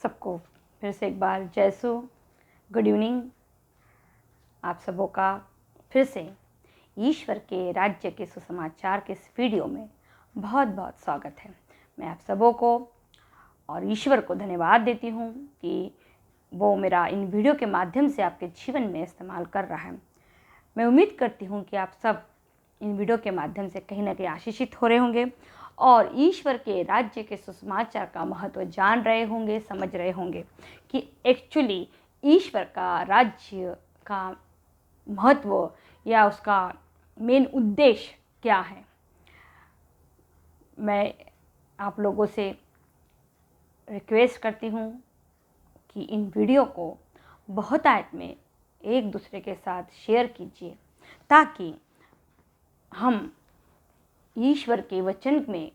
सबको फिर से एक बार जैसो गुड इवनिंग। आप सबों का फिर से ईश्वर के राज्य के सुसमाचार के इस वीडियो में बहुत बहुत स्वागत है। मैं आप सबों को और ईश्वर को धन्यवाद देती हूँ कि वो मेरा इन वीडियो के माध्यम से आपके जीवन में इस्तेमाल कर रहा है। मैं उम्मीद करती हूँ कि आप सब इन वीडियो के माध्यम से कहीं ना कहीं आशीषित हो रहे होंगे और ईश्वर के राज्य के सुसमाचार का महत्व जान रहे होंगे, समझ रहे होंगे कि एक्चुअली ईश्वर का राज्य का महत्व या उसका मेन उद्देश्य क्या है। मैं आप लोगों से रिक्वेस्ट करती हूँ कि इन वीडियो को बहुतायत में एक दूसरे के साथ शेयर कीजिए ताकि हम ईश्वर के वचन में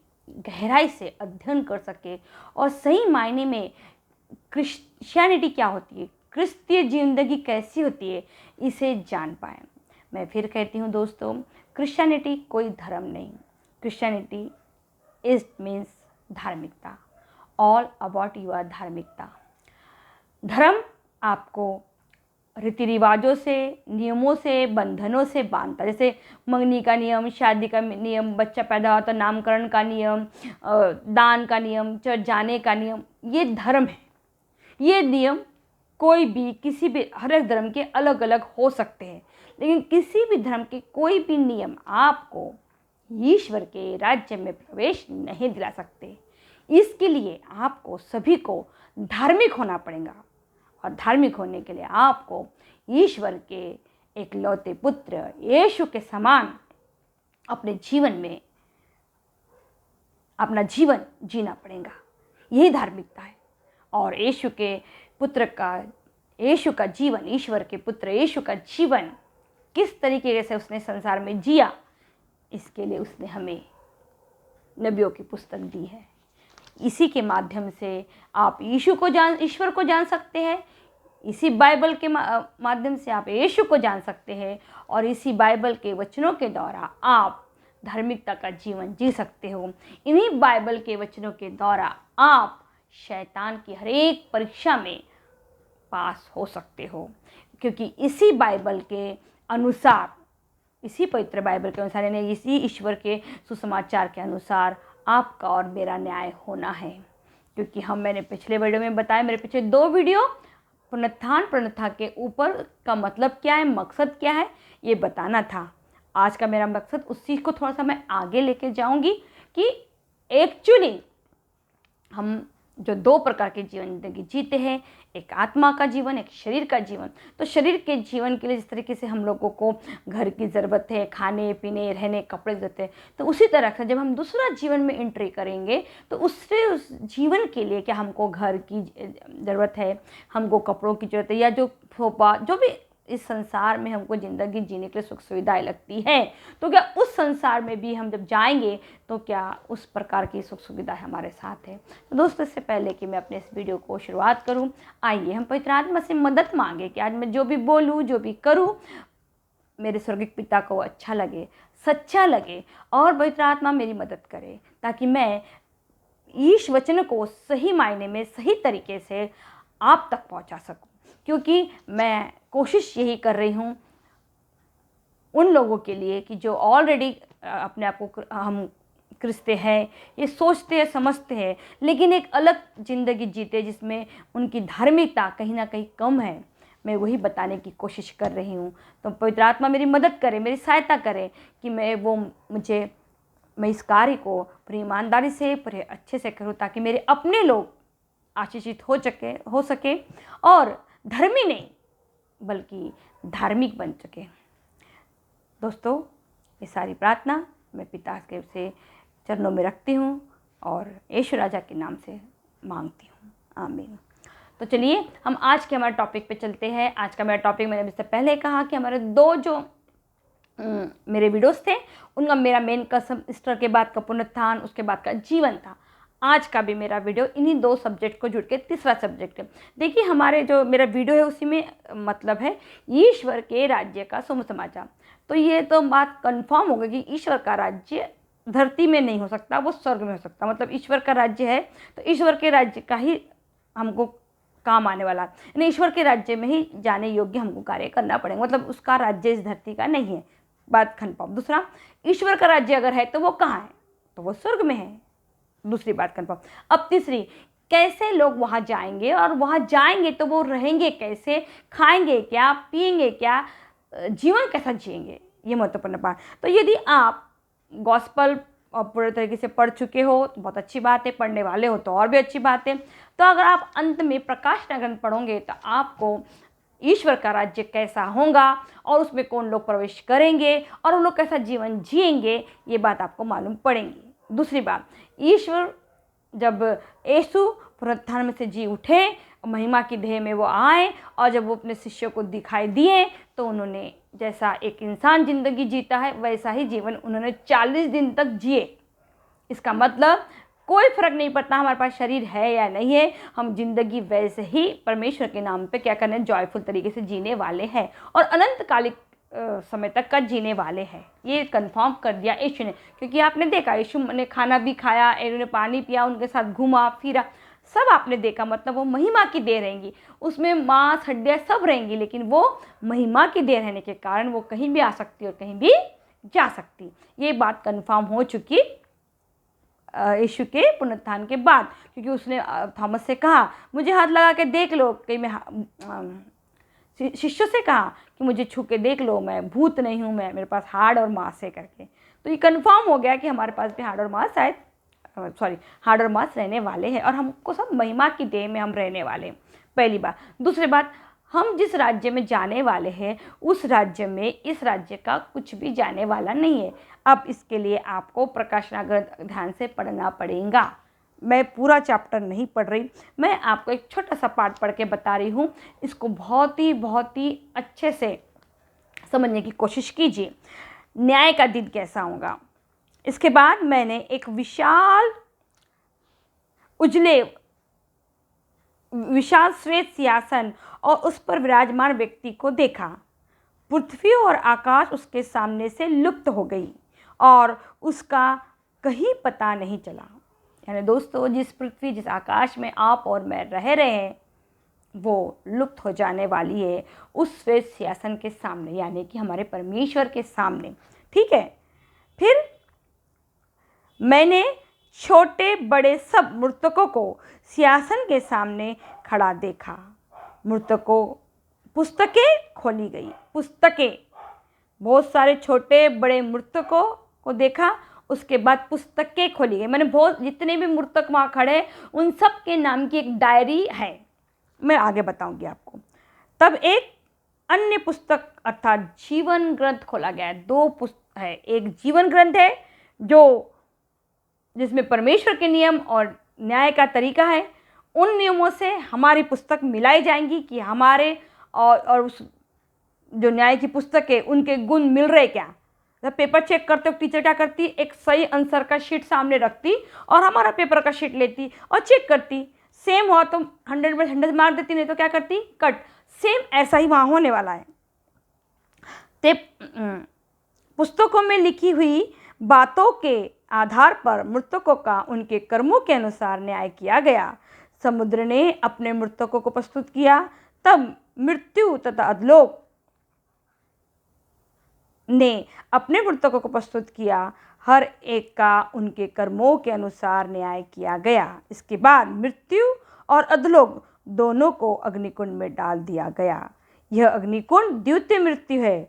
गहराई से अध्ययन कर सके और सही मायने में क्रिश्चियनिटी क्या होती है, क्रिस्तीय जिंदगी कैसी होती है, इसे जान पाएँ। मैं फिर कहती हूँ दोस्तों, क्रिश्चियनिटी कोई धर्म नहीं। क्रिश्चियनिटी इज मीन्स धार्मिकता, ऑल अबाउट योर धार्मिकता। धर्म आपको रीति रिवाजों से, नियमों से, बंधनों से बांधता। जैसे मंगनी का नियम, शादी का नियम, बच्चा पैदा हुआ तो नामकरण का नियम, दान का नियम, चर्च जाने का नियम, ये धर्म है। ये नियम कोई भी किसी भी हर एक धर्म के अलग अलग हो सकते हैं, लेकिन किसी भी धर्म के कोई भी नियम आपको ईश्वर के राज्य में प्रवेश नहीं दिला सकते। इसके लिए आपको सभी को धार्मिक होना पड़ेगा और धार्मिक होने के लिए आपको ईश्वर के एकलौते पुत्र यीशु के समान अपने जीवन में अपना जीवन जीना पड़ेगा। यही धार्मिकता है। और यीशु का जीवन, ईश्वर के पुत्र यीशु का जीवन किस तरीके से उसने संसार में जिया, इसके लिए उसने हमें नबियों की पुस्तक दी है। इसी के माध्यम से आप ईश्वर को जान सकते हैं। इसी बाइबल के माध्यम से आप यीशु को जान सकते हैं और इसी बाइबल के वचनों के द्वारा आप धार्मिकता का जीवन जी सकते हो। इन्हीं बाइबल के वचनों के द्वारा आप शैतान की हर एक परीक्षा में पास हो सकते हो, क्योंकि इसी बाइबल के अनुसार, इसी पवित्र बाइबल के अनुसार, यानी इसी ईश्वर के सुसमाचार के अनुसार आपका और मेरा न्याय होना है। क्योंकि मैंने पिछले वीडियो में बताया, मेरे पिछले 2 वीडियो पुनरुत्थान के ऊपर का मतलब क्या है, मकसद क्या है, ये बताना था। आज का मेरा मकसद उसी को थोड़ा सा मैं आगे लेके जाऊंगी कि एक्चुअली हम जो 2 प्रकार के जीवन जिंदगी जीते हैं, एक आत्मा का जीवन, एक शरीर का जीवन। तो शरीर के जीवन के लिए जिस तरीके से हम लोगों को घर की ज़रूरत है, खाने पीने, रहने, कपड़े की ज़रूरत है, तो उसी तरह से जब हम दूसरा जीवन में एंट्री करेंगे तो उस जीवन के लिए क्या हमको घर की ज़रूरत है, हमको कपड़ों की ज़रूरत है, या जो भी इस संसार में हमको ज़िंदगी जीने के लिए सुख सुविधाएं लगती है, तो क्या उस संसार में भी हम जब जाएंगे तो क्या उस प्रकार की सुख सुविधा हमारे साथ है। तो दोस्तों, इससे पहले कि मैं अपने इस वीडियो को शुरुआत करूं, आइए हम पवित्र आत्मा से मदद मांगे कि आज मैं जो भी बोलूं, जो भी करूं, मेरे स्वर्गीय पिता को अच्छा लगे, सच्चा लगे और पवित्र आत्मा मेरी मदद करे ताकि मैं ईश वचन को सही मायने में, सही तरीके से आप तक पहुँचा सकूँ। क्योंकि मैं कोशिश यही कर रही हूँ उन लोगों के लिए कि जो ऑलरेडी अपने आप को हम क्रिस्ते हैं, ये सोचते हैं, समझते हैं, लेकिन एक अलग ज़िंदगी जीते जिसमें उनकी धार्मिकता कहीं ना कहीं कम है। मैं वही बताने की कोशिश कर रही हूँ। तो पवित्र आत्मा मेरी मदद करे, मेरी सहायता करे कि मैं इस कार्य को पूरी ईमानदारी से, पूरे अच्छे से करूँ ताकि मेरे अपने लोग आशीषित हो सके और धर्मी नहीं बल्कि धार्मिक बन सके। दोस्तों, ये सारी प्रार्थना मैं पिता के से चरणों में रखती हूँ और यीशु राजा के नाम से मांगती हूँ। आमीन। तो चलिए हम आज के हमारे टॉपिक पे चलते हैं। आज का मेरा टॉपिक, मैंने इससे पहले कहा कि हमारे 2 जो मेरे वीडियोस थे, उनका मेरा मेन कसम ईस्टर के बाद का पुनरुत्थान, उसके बाद का जीवन था। आज का भी मेरा वीडियो इन्हीं 2 सब्जेक्ट को जुड़ के तीसरा सब्जेक्ट है। देखिए, हमारे जो मेरा वीडियो है उसी में मतलब है ईश्वर के राज्य का सुसमाचार। तो ये तो बात कंफर्म हो गई कि ईश्वर का राज्य धरती में नहीं हो सकता, वो स्वर्ग में हो सकता। मतलब ईश्वर का राज्य है तो ईश्वर के राज्य का ही हमको काम आने वाला। यानी ईश्वर के राज्य में ही जाने योग्य हमको कार्य करना पड़ेगा, मतलब उसका राज्य इस धरती का नहीं है, बात कन्फर्म। दूसरा, ईश्वर का राज्य अगर है तो वो कहाँ है, तो वो स्वर्ग में है, दूसरी बात कन्फर्म। अब तीसरी, कैसे लोग वहाँ जाएंगे, और वहाँ जाएंगे तो वो रहेंगे कैसे, खाएंगे क्या, पिएंगे क्या, जीवन कैसा जिएंगे, ये महत्वपूर्ण बात। तो यदि आप गॉस्पल और पूरे तरीके से पढ़ चुके हो तो बहुत अच्छी बात है, पढ़ने वाले हो तो और भी अच्छी बात है। तो अगर आप अंत में प्रकाशना ग्रंथ पढ़ोगे तो आपको ईश्वर का राज्य कैसा होगा और उसमें कौन लोग प्रवेश करेंगे और उन लोग कैसा जीवन जिएंगे, ये बात आपको मालूम पड़ेंगी। दूसरी बात, ईश्वर जब यीशु पुनरुत्थान में से जी उठे, महिमा की देह में वो आए, और जब वो अपने शिष्यों को दिखाई दिए तो उन्होंने जैसा एक इंसान ज़िंदगी जीता है वैसा ही जीवन उन्होंने 40 दिन तक जिए। इसका मतलब कोई फ़र्क नहीं पड़ता हमारे पास शरीर है या नहीं है, हम जिंदगी वैसे ही परमेश्वर के नाम पे क्या करने, जॉयफुल तरीके से जीने वाले हैं और अनंतकालिक समय तक का जीने वाले हैं। ये कंफर्म कर दिया यीशु ने, क्योंकि आपने देखा यीशु ने खाना भी खाया, इन्होंने पानी पिया, उनके साथ घूमा फिरा, सब आपने देखा। मतलब वो महिमा की देह रहेंगी, उसमें मांस हड्डियाँ सब रहेंगी, लेकिन वो महिमा की देह रहने के कारण वो कहीं भी आ सकती और कहीं भी जा सकती। ये बात कंफर्म हो चुकी यीशु के पुनरुत्थान के बाद, क्योंकि उसने थॉमस से कहा मुझे हाथ लगा के देख लो, कहीं मैं शिष्यों से कहा कि मुझे छू के देख लो, मैं भूत नहीं हूँ, मैं मेरे पास हाड़ और मांस है करके। तो ये कंफर्म हो गया कि हमारे पास भी हाड़ और मांस हाड़ और मांस रहने वाले हैं और हमको सब महिमा की देह में हम रहने वाले हैं, पहली बात। दूसरी बात, हम जिस राज्य में जाने वाले हैं उस राज्य में इस राज्य का कुछ भी जाने वाला नहीं है। अब इसके लिए आपको प्रकाशना ग्रंथ ध्यान से पढ़ना पड़ेगा। मैं पूरा चैप्टर नहीं पढ़ रही, मैं आपको एक छोटा सा पार्ट पढ़ के बता रही हूँ। इसको बहुत ही अच्छे से समझने की कोशिश कीजिए। न्याय का दिन कैसा होगा। इसके बाद मैंने एक विशाल श्वेत सिंहासन और उस पर विराजमान व्यक्ति को देखा। पृथ्वी और आकाश उसके सामने से लुप्त हो गई और उसका कहीं पता नहीं चला। यानी दोस्तों, जिस पृथ्वी जिस आकाश में आप और मैं रह रहे हैं वो लुप्त हो जाने वाली है उस श्वेत सिंहासन के सामने, यानी कि हमारे परमेश्वर के सामने। ठीक है। फिर मैंने छोटे बड़े सब मृतकों को सिंहासन के सामने खड़ा देखा। मृतकों पुस्तकें खोली गई, पुस्तकें, बहुत सारे छोटे बड़े मृतकों को देखा। उसके बाद पुस्तकें खोली गई, मैंने बहुत जितने भी मृतक वहाँ खड़े उन सब के नाम की एक डायरी है, मैं आगे बताऊंगी आपको। तब एक अन्य पुस्तक अर्थात जीवन ग्रंथ खोला गया। दो पुस्तक है, एक जीवन ग्रंथ है जिसमें परमेश्वर के नियम और न्याय का तरीका है। उन नियमों से हमारी पुस्तक मिलाई जाएंगी कि हमारे और उस जो न्याय की पुस्तक है उनके गुण मिल रहे क्या। जब पेपर चेक करते हो टीचर क्या करती, एक सही आंसर का शीट सामने रखती और हमारा पेपर का शीट लेती और चेक करती, सेम हुआ तो 100 में 100 मार्क देती, नहीं तो क्या करती, कट। सेम ऐसा ही वहाँ होने वाला है। पुस्तकों में लिखी हुई बातों के आधार पर मृतकों का उनके कर्मों के अनुसार न्याय किया गया। समुद्र ने अपने मृतकों को प्रस्तुत किया, तब मृत्यु तथा अधोलोक ने अपने मृतकों को प्रस्तुत किया। हर एक का उनके कर्मों के अनुसार न्याय किया गया। इसके बाद मृत्यु और अधोलोक दोनों को अग्निकुंड में डाल दिया गया। यह अग्निकुंड द्वितीय मृत्यु है,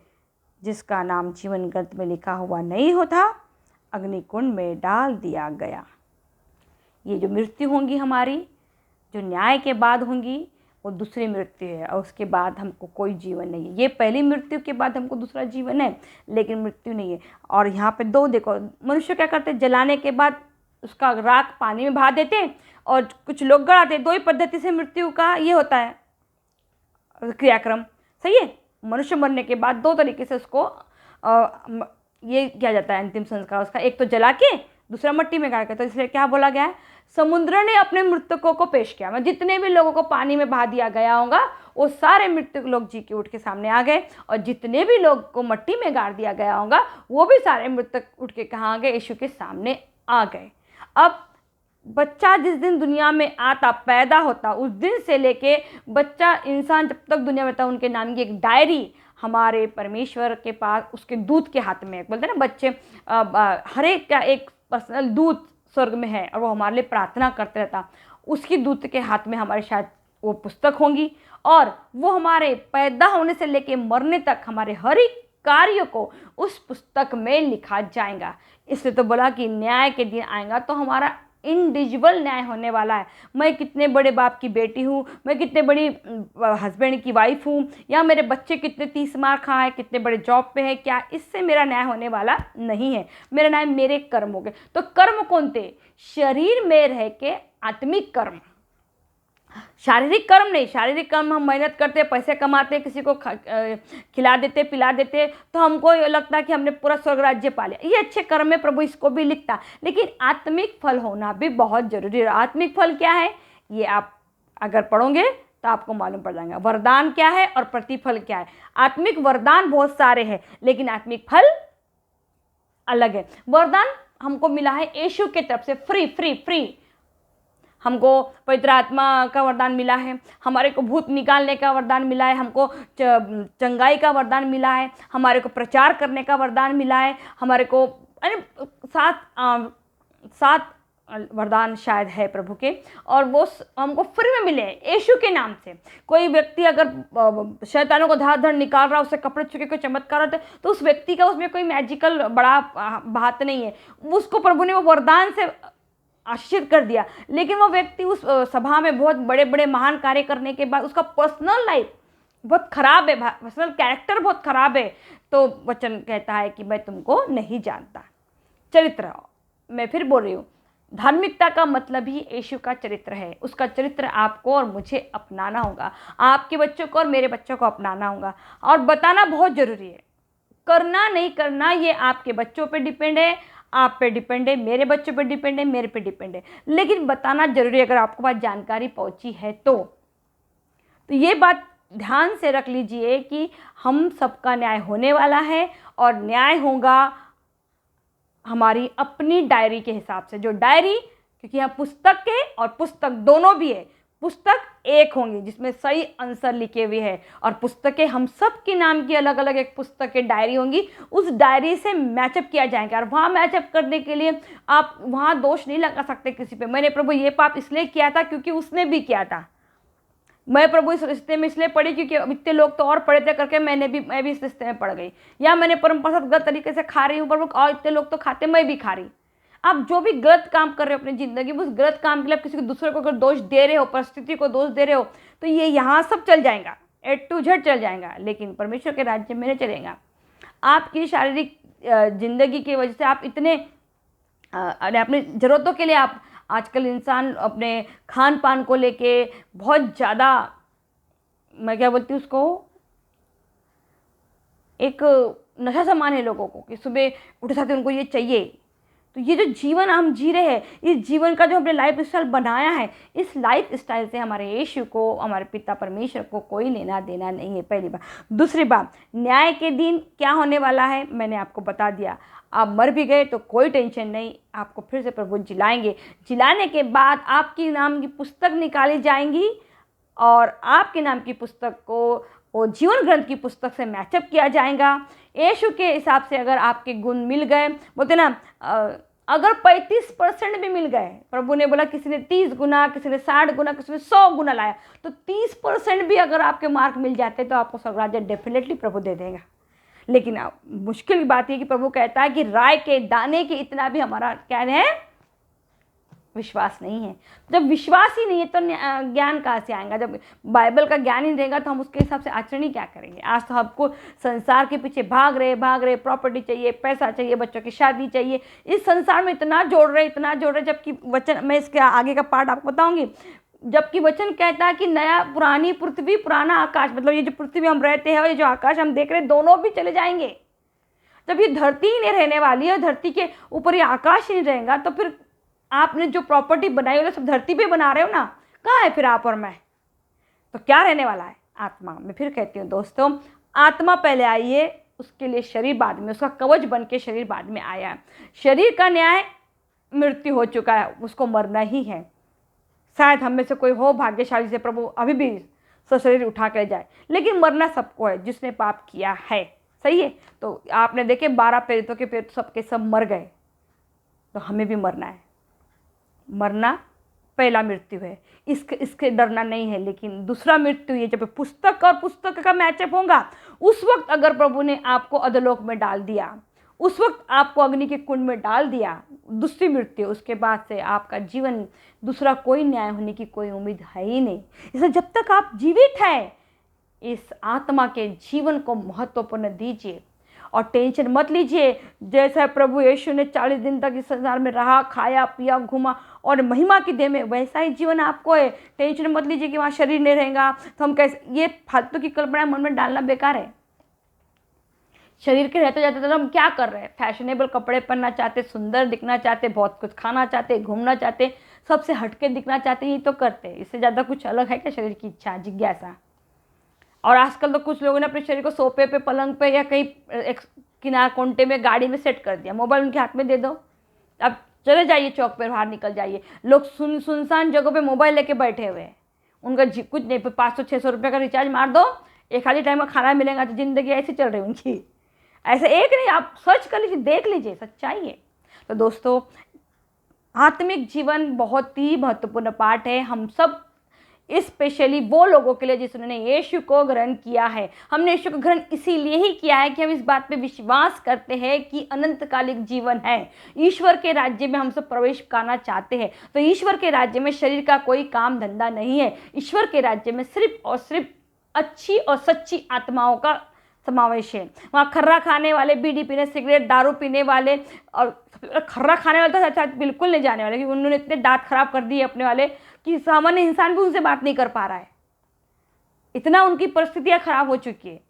जिसका नाम जीवन ग्रंथ में लिखा हुआ नहीं होता, अग्निकुंड में डाल दिया गया। ये जो मृत्यु होंगी हमारी, जो न्याय के बाद होंगी, वो दूसरी मृत्यु है और उसके बाद हमको कोई जीवन नहीं है। ये पहली मृत्यु के बाद हमको दूसरा जीवन है, लेकिन मृत्यु नहीं है। और यहाँ पे दो देखो, मनुष्य क्या करते हैं, जलाने के बाद उसका राख पानी में बहा देते हैं और कुछ लोग गड़ाते हैं। दो ही पद्धति से मृत्यु का ये होता है क्रियाक्रम, सही है। मनुष्य मरने के बाद दो तरीके से उसको ये किया जाता है अंतिम संस्कार उसका, एक तो जला के, दूसरा मिट्टी में गाड़ के। तो इसलिए क्या बोला गया है, समुद्र ने अपने मृतकों को पेश किया। मैं जितने भी लोगों को पानी में बहा दिया गया होगा वो सारे मृतक लोग जी के उठ के सामने आ गए, और जितने भी लोग को मिट्टी में गाड़ दिया गया होगा वो भी सारे मृतक उठ के कहाँ आ गए, यीशु के सामने आ गए। अब बच्चा जिस दिन दुनिया में आता, पैदा होता, उस दिन से लेके बच्चा इंसान जब तक दुनिया में था, उनके नाम की एक डायरी हमारे परमेश्वर के पास, उसके दूत के हाथ में है। बोलते हैं ना बच्चे, हर एक का एक पर्सनल दूत स्वर्ग में है और वो हमारे लिए प्रार्थना करते रहता। उसकी दूत के हाथ में हमारे शायद वो पुस्तक होंगी और वो हमारे पैदा होने से लेके मरने तक हमारे हर एक कार्य को उस पुस्तक में लिखा जाएगा। इसलिए तो बोला कि न्याय के दिन आएगा तो हमारा इंडिविजुअल न्याय होने वाला है। मैं कितने बड़े बाप की बेटी हूँ, मैं कितने बड़ी हस्बैंड की वाइफ हूँ, या मेरे बच्चे कितने 30 मार खाए, कितने बड़े जॉब पे है, क्या इससे मेरा न्याय होने वाला नहीं है। मेरा न्याय मेरे कर्मों के। तो कर्म कौन थे? शरीर में रह के आत्मिक कर्म, शारीरिक कर्म नहीं। शारीरिक कर्म हम मेहनत करते, पैसे कमाते, किसी को खिला देते, पिला देते, तो हमको ये लगता है कि हमने पूरा स्वर्ग राज्य पा लिया। ये अच्छे कर्म है, प्रभु इसको भी लिखता। लेकिन आत्मिक फल होना भी बहुत जरूरी है। आत्मिक फल क्या है, ये आप अगर पढ़ोगे तो आपको मालूम पड़ जाएगा। वरदान क्या है और प्रतिफल क्या है। आत्मिक वरदान बहुत सारे हैं, लेकिन आत्मिक फल अलग है। वरदान हमको मिला है यीशु के तरफ से, फ्री फ्री फ्री। हमको पवित्र आत्मा का वरदान मिला है, हमारे को भूत निकालने का वरदान मिला है, हमको चंगाई का वरदान मिला है, हमारे को प्रचार करने का वरदान मिला है, हमारे को सात वरदान शायद है प्रभु के, और वो हमको फ्री में मिले हैं यीशु के नाम से। कोई व्यक्ति अगर शैतानों को धार धड़ निकाल रहा, उससे कपड़े छू के कोई चमत्कार होता है, तो उस व्यक्ति का उसमें कोई मैजिकल बड़ा बात नहीं है। उसको प्रभु ने वो वरदान से आशीर्वाद कर दिया। लेकिन वो व्यक्ति उस सभा में बहुत बड़े बड़े महान कार्य करने के बाद उसका पर्सनल लाइफ बहुत खराब है, पर्सनल कैरेक्टर बहुत खराब है, तो वचन कहता है कि मैं तुमको नहीं जानता। चरित्र, मैं फिर बोल रही हूँ, धार्मिकता का मतलब ही यीशु का चरित्र है। उसका चरित्र आपको और मुझे अपनाना होगा, आपके बच्चों को और मेरे बच्चों को अपनाना होगा, और बताना बहुत ज़रूरी है। करना नहीं करना ये आपके बच्चों पे डिपेंड है, आप पे डिपेंड है, मेरे बच्चों पे डिपेंड है, मेरे पे डिपेंड है, लेकिन बताना जरूरी है अगर आपके पास जानकारी पहुंची है तो ये बात ध्यान से रख लीजिए कि हम सबका न्याय होने वाला है, और न्याय होगा हमारी अपनी डायरी के हिसाब से। जो डायरी, क्योंकि यहाँ पुस्तक है और पुस्तक दोनों भी है, पुस्तक एक होंगी जिसमें सही आंसर लिखे हुए हैं, और पुस्तकें हम सब के नाम की अलग अलग एक पुस्तक की डायरी होंगी। उस डायरी से मैचअप किया जाएगा, और वहाँ मैचअप करने के लिए आप वहाँ दोष नहीं लगा सकते किसी पे। मैंने प्रभु ये पाप इसलिए किया था क्योंकि उसने भी किया था, मैं प्रभु इस रिश्ते में इसलिए पड़ी क्योंकि इतने लोग तो और पढ़े थे करके मैं भी इस रिश्ते में पड़ गई, या मैंने परम्परागत गलत तरीके से खा रही हूँ प्रभु, और इतने लोग तो खाते, मैं भी खा रही। आप जो भी गलत काम कर रहे हो अपनी ज़िंदगी में, उस गलत काम के लिए आप किसी को दूसरे को अगर दोष दे रहे हो, परिस्थिति को दोष दे रहे हो, तो ये यहाँ सब चल जाएगा, A to Z चल जाएगा, लेकिन परमेश्वर के राज्य में नहीं चलेगा। आपकी शारीरिक ज़िंदगी की वजह से आप इतने अपनी ज़रूरतों के लिए, आप आजकल इंसान अपने खान पान को लेके बहुत ज़्यादा, मैं क्या बोलती हूँ उसको, एक नशा सामान है लोगों को कि सुबह उठे साथ उनको ये चाहिए। तो ये जो जीवन हम जी रहे हैं, इस जीवन का जो हमने लाइफ स्टाइल बनाया है, इस लाइफ स्टाइल से हमारे यीशु को, हमारे पिता परमेश्वर को कोई लेना देना नहीं है, पहली बात। दूसरी बात, न्याय के दिन क्या होने वाला है मैंने आपको बता दिया। आप मर भी गए तो कोई टेंशन नहीं, आपको फिर से प्रभु जिलाएंगे। जिलाने के बाद आपकी नाम की पुस्तक निकाली जाएंगी, और आपके नाम की पुस्तक को वो जीवन ग्रंथ की पुस्तक से मैचअप किया जाएगा। यीशु के हिसाब से अगर आपके गुण मिल गए, बोलते ना, अगर 35% भी मिल गए, प्रभु ने बोला किसी ने 30 गुना, किसी ने 60 गुना, किसी ने 100 गुना लाया, तो 30% भी अगर आपके मार्क मिल जाते तो आपको स्वर्ग राज्य डेफिनेटली प्रभु दे देगा। लेकिन मुश्किल की बात यह कि प्रभु कहता है कि राय के दाने के इतना भी हमारा क्या है, विश्वास नहीं है। जब विश्वास ही नहीं है तो ज्ञान कहाँ से आएगा? जब बाइबल का ज्ञान ही रहेगा तो हम उसके हिसाब से आचरण ही क्या करेंगे? आज तो हमको संसार के पीछे भाग रहे, प्रॉपर्टी चाहिए, पैसा चाहिए, बच्चों की शादी चाहिए, इस संसार में इतना जोड़ रहे, जबकि वचन, मैं इसके आगे का पार्ट आपको बताऊंगी, जबकि वचन कहता है कि नया पुरानी पृथ्वी पुराना आकाश, मतलब ये जो पृथ्वी हम रहते हैं और ये जो आकाश हम देख रहे हैं, दोनों भी चले जाएंगे। जब ये धरती ही नहीं रहने वाली है, धरती के ऊपर ये आकाश ही नहीं रहेगा, तो फिर आपने जो प्रॉपर्टी बनाई हो सब धरती पे बना रहे हो ना, कहाँ है फिर आप और मैं? तो क्या रहने वाला है? आत्मा। मैं फिर कहती हूँ दोस्तों, आत्मा पहले आई है, उसके लिए शरीर बाद में, उसका कवच बन के शरीर बाद में आया है। शरीर का न्याय मृत्यु हो चुका है, उसको मरना ही है। शायद हम में से कोई हो भाग्यशाली से प्रभु अभी भी सशरीर उठा कर जाए, लेकिन मरना सबको है जिसने पाप किया है। सही है। तो आपने देखे 12 प्रेरितों के प्रेरित सबके सब मर गए, तो हमें भी मरना है। मरना पहला मृत्यु है, इसके डरना नहीं है। लेकिन दूसरा मृत्यु ये जब पुस्तक और पुस्तक का मैचअप होगा, उस वक्त अगर प्रभु ने आपको अधोलोक में डाल दिया, उस वक्त आपको अग्नि के कुंड में डाल दिया, दूसरी मृत्यु, उसके बाद से आपका जीवन दूसरा कोई न्याय होने की कोई उम्मीद है ही नहीं। इसलिए जब तक आप जीवित हैं, इस आत्मा के जीवन को महत्वपूर्ण दीजिए और टेंशन मत लीजिए। जैसा प्रभु यीशु ने 40 दिन तक इस संसार में रहा, खाया पिया, घूमा और महिमा की देह में, वैसा ही जीवन आपको है। टेंशन मत लीजिए कि वहाँ शरीर नहीं रहेगा तो हम कैसे, ये फालतू की कल्पना मन में डालना बेकार है। शरीर के रहते जाते तो हम क्या कर रहे हैं? फैशनेबल कपड़े पहनना चाहते, सुंदर दिखना चाहते, बहुत कुछ खाना चाहते, घूमना चाहते, सबसे हटके दिखना चाहते, ही तो करते हैं। इससे ज़्यादा कुछ अलग है क्या शरीर की इच्छा, जिज्ञासा? और आजकल तो कुछ लोगों ने अपने शरीर को सोफे पे, पलंग पे या कहीं एक किनार कोंटे में, गाड़ी में सेट कर दिया। मोबाइल उनके हाथ में दे दो, अब चले जाइए चौक पर, बाहर निकल जाइए। लोग सुनसान जगहों पे मोबाइल लेके बैठे हुए हैं, उनका कुछ नहीं, 500-600 रुपये का रिचार्ज मार दो, एक आधी टाइम का खाना मिलेगा, तो ज़िंदगी ऐसी चल रही उनकी। ऐसे एक नहीं, आप सर्च कर लीजिए, देख लीजिए, सच्चाई है। तो दोस्तों, आत्मिक जीवन बहुत ही महत्वपूर्ण पार्ट है हम सब, स्पेशली वो लोगों के लिए जिन्होंने यीशु को ग्रहण किया है। हमने यीशु को ग्रहण इसीलिए ही किया है कि हम इस बात पे विश्वास करते हैं कि अनंतकालिक जीवन है। ईश्वर के राज्य में हम सब प्रवेश करना चाहते हैं। तो ईश्वर के राज्य में शरीर का कोई काम धंधा नहीं है। ईश्वर के राज्य में सिर्फ और सिर्फ अच्छी और सच्ची आत्माओं का समावेश है। वहाँ खर्रा खाने वाले, बीड़ी पीने, सिगरेट, दारू पीने वाले, और खर्रा खाने वाले तो शायद बिल्कुल नहीं जाने वाले, क्योंकि उन्होंने इतने दांत खराब कर दिए अपने वाले कि सामान्य इंसान भी उनसे बात नहीं कर पा रहा है। इतना उनकी परिस्थितियाँ खराब हो चुकी है।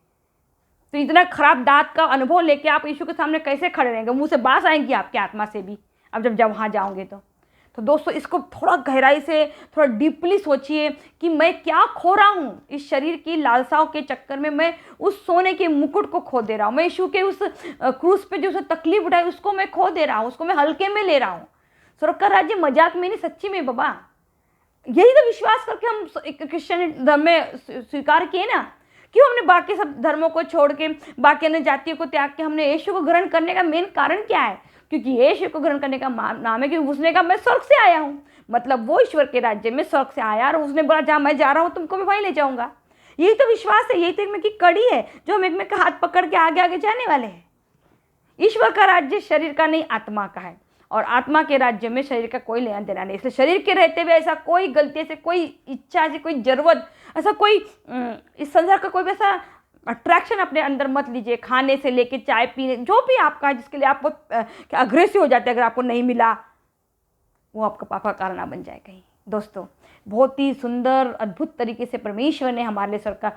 तो इतना खराब दांत का अनुभव लेके आप यीशु के सामने कैसे खड़े रहेंगे? मुंह से बास आएंगी आपकी आत्मा से भी, अब जब वहाँ जाओगे तो दोस्तों, इसको थोड़ा गहराई से, थोड़ा डीपली सोचिए कि मैं क्या खो रहा हूँ इस शरीर की लालसाओं के चक्कर में। मैं उस सोने के मुकुट को खो दे रहा हूँ, मैं यीशु के उस क्रूस पे जो उसे तकलीफ उठाई उसको मैं खो दे रहा हूँ, उसको मैं हल्के में ले रहा हूँ। स्वर्ग का राज्य मजाक में नहीं, सच्ची में बाबा। यही तो विश्वास करके हम क्रिश्चियन धर्म में स्वीकार किए ना। क्यों हमने बाकी सब धर्मों को छोड़ के, बाकी अन्य जातियों को त्याग के हमने यीशु को ग्रहण करने का मेन कारण क्या है? क्योंकि यीशु को ग्रहण करने का नाम है कि उसने कहा मैं स्वर्ग से आया हूँ, मतलब वो ईश्वर के राज्य में स्वर्ग से आया, और उसने बोला जहाँ मैं जा रहा हूँ तुमको भी वहीं ले जाऊँगा। यही तो विश्वास है, यही तो एक में की कड़ी है जो हम एक में का हाथ पकड़ के आगे आगे जाने वाले हैं। ईश्वर का राज्य शरीर का नहीं, आत्मा का है, और आत्मा के राज्य में शरीर का कोई लेना देना नहीं। इसलिए शरीर के रहते हुए ऐसा कोई गलती से, कोई इच्छा से, कोई जरूरत, ऐसा कोई इस संसार का कोई ऐसा अट्रैक्शन अपने अंदर मत लीजिए। खाने से लेके चाय पीने, जो भी आपका है जिसके लिए आप अग्रेसिव हो जाते हैं, अगर आपको नहीं मिला वो आपका पाप का कारण ना बन जाए कहीं। दोस्तों, बहुत ही सुंदर अद्भुत तरीके से परमेश्वर ने हमारे लिए स्वर्ग का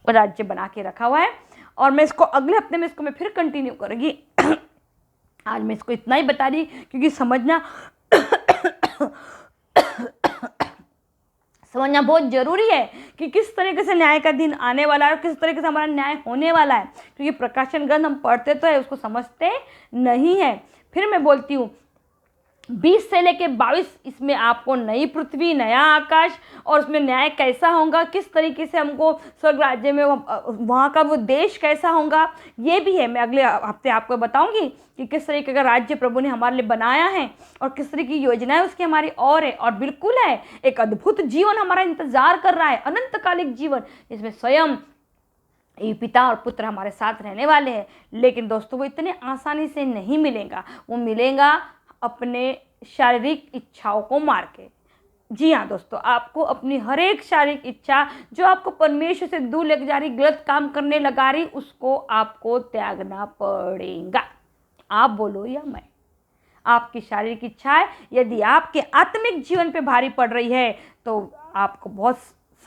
राज्य बना के रखा हुआ है, और मैं इसको अगले हफ्ते में इसको मैं फिर कंटिन्यू करूँगी। आज मैं इसको इतना ही बता रही क्योंकि समझना बहुत ज़रूरी है कि किस तरीके से न्याय का दिन आने वाला है और किस तरीके से हमारा न्याय होने वाला है। क्योंकि प्रकाशन ग्रंथ हम पढ़ते तो है, उसको समझते नहीं है। फिर मैं बोलती हूँ 20 से लेके 22 इसमें आपको नई पृथ्वी, नया आकाश, और उसमें न्याय कैसा होगा, किस तरीके से हमको स्वर्ग राज्य में वहाँ का वो देश कैसा होगा, ये भी है। मैं अगले हफ्ते आपको बताऊंगी कि किस तरीके का राज्य प्रभु ने हमारे लिए बनाया है और किस तरह की योजनाएं उसकी हमारी और है। और बिल्कुल है, एक अद्भुत जीवन हमारा इंतजार कर रहा है, अनंतकालिक जीवन, जिसमें स्वयं ये पिता और पुत्र हमारे साथ रहने वाले हैं। लेकिन दोस्तों, वो इतने आसानी से नहीं मिलेगा, वो मिलेगा अपने शारीरिक इच्छाओं को मार के। जी हाँ दोस्तों, आपको अपनी हर एक शारीरिक इच्छा जो आपको परमेश्वर से दूर ले जा रही, गलत काम करने लगा रही, उसको आपको त्यागना पड़ेगा। आप बोलो या मैं? आपकी शारीरिक इच्छाएं यदि आपके आत्मिक जीवन पे भारी पड़ रही है तो आपको बहुत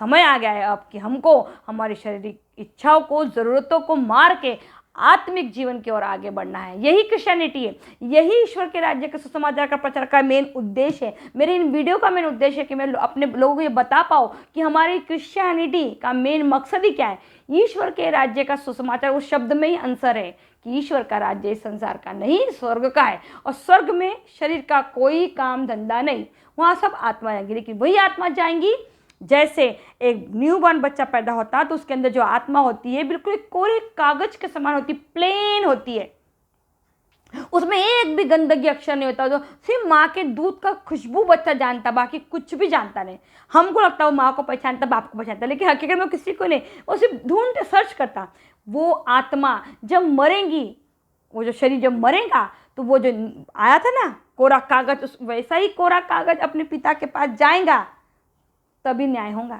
समय आ गया है अब कि हमको हमारी शारीरिक इच्छाओं को, ज़रूरतों को मार के आत्मिक जीवन की ओर आगे बढ़ना है। यही क्रिश्चियनिटी है, यही ईश्वर के राज्य के सुसमाचार का प्रचार का मेन उद्देश्य है। मेरे इन वीडियो का मेन उद्देश्य है कि मैं अपने लोगों को ये बता पाऊँ कि हमारी क्रिश्चियनिटी का मेन मकसद ही क्या है। ईश्वर के राज्य का सुसमाचार, उस शब्द में ही आंसर है कि ईश्वर का राज्य इस संसार का नहीं, स्वर्ग का है। और स्वर्ग में शरीर का कोई काम धंधा नहीं, वहाँ सब आत्मा जाएंगी। लेकिन वही आत्मा जाएंगी जैसे एक न्यूबॉर्न बच्चा पैदा होता है तो उसके अंदर जो आत्मा होती है बिल्कुल एक कोरे कागज के समान होती है, प्लेन होती है, उसमें एक भी गंदगी अक्षर नहीं होता। जो सिर्फ माँ के दूध का खुशबू बच्चा जानता, बाकी कुछ भी जानता नहीं। हमको लगता है वो माँ को पहचानता, बाप को पहचानता, लेकिन हकीकत में किसी को नहीं, वो सिर्फ ढूंढते सर्च करता। वो आत्मा जब मरेंगी, वो जो शरीर जब मरेगा तो वो जो आया था ना कोरा कागज, उस वैसा ही कोरा कागज अपने पिता के पास जाएगा, तभी न्याय होगा।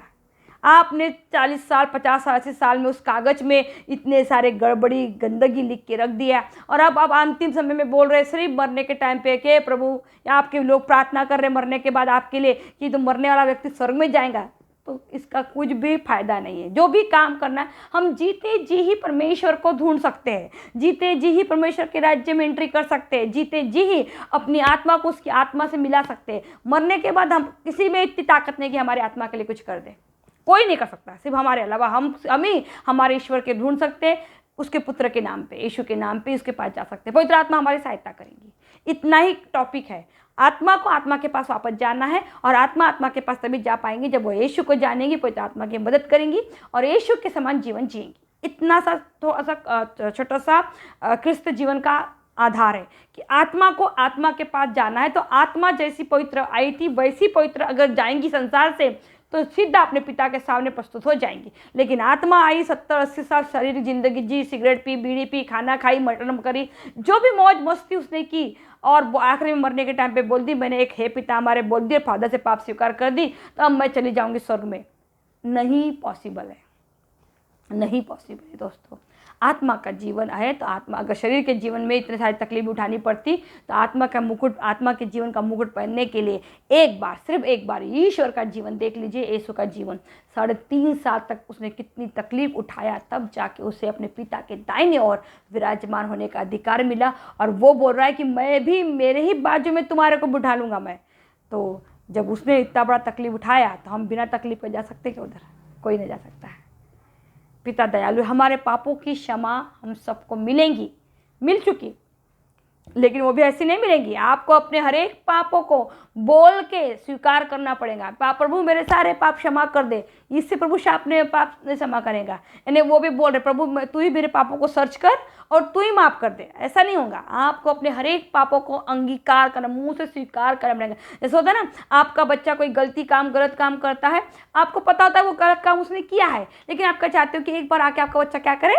आपने 40 साल 50 साल 80 साल में उस कागज में इतने सारे गड़बड़ी गंदगी लिख के रख दिया, और अब अंतिम समय में बोल रहे सिर्फ मरने के टाइम पे कि प्रभु, आपके लोग प्रार्थना कर रहे मरने के बाद आपके लिए कि तो मरने वाला व्यक्ति स्वर्ग में जाएगा, तो इसका कुछ भी फायदा नहीं है। जो भी काम करना है, हम जीते जी ही परमेश्वर को ढूंढ सकते हैं, जीते जी ही परमेश्वर के राज्य में एंट्री कर सकते हैं, जीते जी ही अपनी आत्मा को उसकी आत्मा से मिला सकते हैं। मरने के बाद हम किसी में इतनी ताकत नहीं कि हमारी आत्मा के लिए कुछ कर दे, कोई नहीं कर सकता सिर्फ हमारे अलावा। हम ही हमारे ईश्वर के ढूंढ सकते हैं, उसके पुत्र के नाम पे, यीशु के नाम पे उसके पास जा सकते हैं। पवित्र आत्मा हमारी सहायता करेंगी। इतना ही टॉपिक है। आत्मा को आत्मा के पास वापस जाना है, और आत्मा आत्मा के पास तभी जा पाएंगे जब वो यीशु को जानेंगी, पवित्र आत्मा की मदद करेंगी और यीशु के समान जीवन जिएंगी। इतना सा थोड़ा सा छोटा सा क्रिस्त जीवन का आधार है कि आत्मा को आत्मा के पास जाना है। तो आत्मा जैसी पवित्र आई थी वैसी पवित्र अगर जाएंगी संसार से तो सीधा अपने पिता के सामने प्रस्तुत हो जाएंगी। लेकिन आत्मा आई 70-80 साल शारीरिक जिंदगी जी, सिगरेट पी, बीड़ी पी, खाना खाई, मटन करी, जो भी मौज मस्ती उसने की, और वो आखिरी में मरने के टाइम पे बोल दी मैंने एक हे पिता हमारे बोल दिया, फादर से पाप स्वीकार कर दी, तो अब मैं चली जाऊंगी स्वर्ग में। नहीं पॉसिबल है, नहीं पॉसिबल है दोस्तों। आत्मा का जीवन है तो आत्मा, अगर शरीर के जीवन में इतने सारी तकलीफ उठानी पड़ती तो आत्मा का मुकुट, आत्मा के जीवन का मुकुट पहनने के लिए एक बार, सिर्फ एक बार ईश्वर का जीवन देख लीजिए। यीशु का जीवन 3.5 साल तक उसने कितनी तकलीफ उठाया, तब जाके उसे अपने पिता के दाहिने ओर विराजमान होने का अधिकार मिला। और वो बोल रहा है कि मैं भी मेरे ही बाजू में तुम्हारे को बिठा लूँगा मैं। तो जब उसने इतना बड़ा तकलीफ उठाया तो हम बिना तकलीफ के जा सकते क्या उधर? कोई नहीं जा सकता है। पिता दयालु, हमारे पापों की क्षमा हम सबको मिलेंगी, मिल चुकी, लेकिन वो भी ऐसी नहीं मिलेंगी। आपको अपने हर एक पापों को बोल के स्वीकार करना पड़ेगा। प्रभु मेरे सारे पाप क्षमा कर दे, इससे प्रभु अपने पाप नहीं क्षमा करेगा। यानी वो भी बोल रहे प्रभु तू ही मेरे पापों को सर्च कर और तू ही माफ़ कर दे। ऐसा नहीं होगा, आपको अपने हर एक पापों को अंगीकार करना, मुंह से स्वीकार करना पड़ेगा। जैसे होता है ना, आपका बच्चा कोई गलत काम करता है, आपको पता होता है वो गलत काम उसने किया है, लेकिन आपका चाहते हो कि एक बार आके आपका बच्चा क्या करे,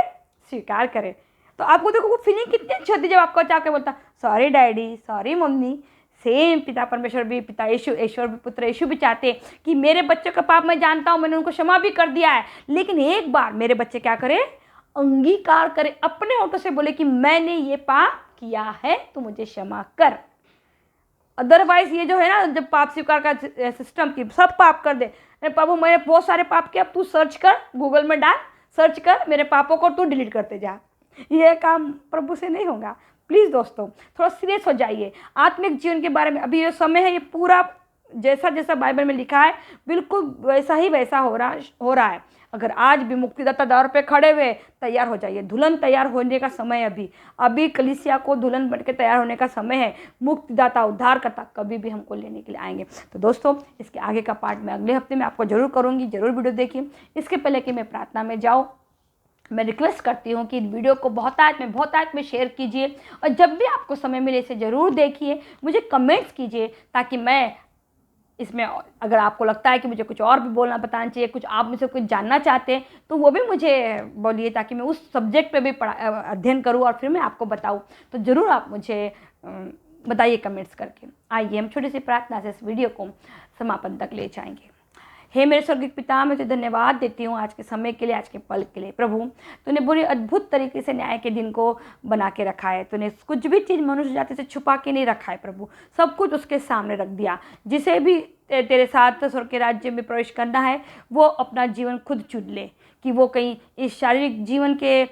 स्वीकार करे। तो आपको देखो वो फीलिंग कितनी अच्छी होती है जब आपका बच्चा आके बोलता sorry daddy, sorry mummy. Same पिता परमेश्वर भी, पिता ईश्वर भी, पुत्र यीशु भी चाहते हैं कि मेरे बच्चों का पाप मैं जानता हूँ, मैंने उनको क्षमा भी कर दिया है, लेकिन एक बार मेरे बच्चे क्या करें, अंगीकार करें, अपने होठों से बोले कि मैंने ये पाप किया है, तू मुझे क्षमा कर। अदरवाइज ये जो है ना, जब पाप स्वीकार का सिस्टम की सब पाप कर दे, प्रभु मैंने बहुत सारे पाप किया, अब तू सर्च कर, गूगल में डाल, सर्च कर, मेरे पापों को तू डिलीट करते जा। ये काम प्रभु से नहीं होगा। प्लीज़ दोस्तों थोड़ा सीरियस हो जाइए आत्मिक जीवन के बारे में। अभी ये समय है, ये पूरा जैसा जैसा बाइबल में लिखा है बिल्कुल वैसा ही वैसा हो रहा है। अगर आज भी मुक्तिदाता द्वार पे खड़े हुए, तैयार हो जाइए, दुल्हन तैयार होने का समय अभी कलीसिया को दुल्हन बन के तैयार होने का समय है। मुक्तिदाता उद्धारकर्ता कभी भी हमको लेने के लिए आएंगे। तो दोस्तों इसके आगे का पार्ट मैं अगले हफ्ते में आपको जरूर करूँगी, जरूर वीडियो देखिए। इसके पहले कि मैं प्रार्थना में जाऊँ, मैं रिक्वेस्ट करती हूँ कि वीडियो को बहुत में शेयर कीजिए, और जब भी आपको समय मिले इसे ज़रूर देखिए, मुझे कमेंट्स कीजिए, ताकि मैं इसमें, अगर आपको लगता है कि मुझे कुछ और भी बोलना बताना चाहिए, कुछ आप मुझसे कुछ जानना चाहते हैं तो वो भी मुझे बोलिए, ताकि मैं उस सब्जेक्ट पे भी अध्ययन करूँ और फिर मैं आपको बताऊँ। तो ज़रूर आप मुझे बताइए कमेंट्स करके। आइए हम छोटी सी प्रार्थना से इस वीडियो को समापन तक ले जाएंगे। हे मेरे स्वर्गीय पिता, मैं तुझे धन्यवाद देती हूँ आज के समय के लिए, आज के पल के लिए। प्रभु तूने बड़ी अद्भुत तरीके से न्याय के दिन को बना के रखा है। तूने कुछ भी चीज़ मनुष्य जाति से छुपा के नहीं रखा है प्रभु, सब कुछ उसके सामने रख दिया। जिसे भी तेरे साथ स्वर्ग के राज्य में प्रवेश करना है वो अपना जीवन खुद चुन ले, कि वो कहीं इस शारीरिक जीवन के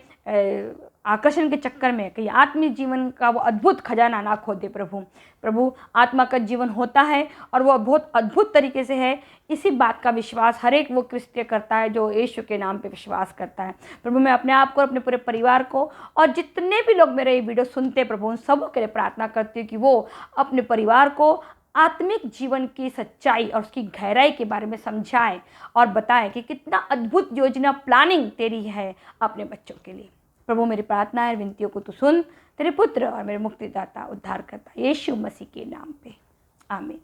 आकर्षण के चक्कर में कहीं आत्मिक जीवन का वो अद्भुत खजाना ना खो दे प्रभु। प्रभु, आत्मा का जीवन होता है और वो बहुत अद्भुत तरीके से है। इसी बात का विश्वास हर एक वो क्रिस्तीय करता है जो यीशु के नाम पे विश्वास करता है। प्रभु, मैं अपने आप को, अपने पूरे परिवार को और जितने भी लोग मेरे ये वीडियो सुनते हैं प्रभु, उन सबों के लिए प्रार्थना करती हूँ कि वो अपने परिवार को आत्मिक जीवन की सच्चाई और उसकी गहराई के बारे में समझाएं और बताएं कि कितना अद्भुत योजना प्लानिंग तेरी है अपने बच्चों के लिए। प्रभु, मेरी प्रार्थना और विनतियों को तू सुन, तेरे पुत्र और मेरे मुक्तिदाता उद्धारकर्ता यीशु मसीह के नाम पे, आमीन।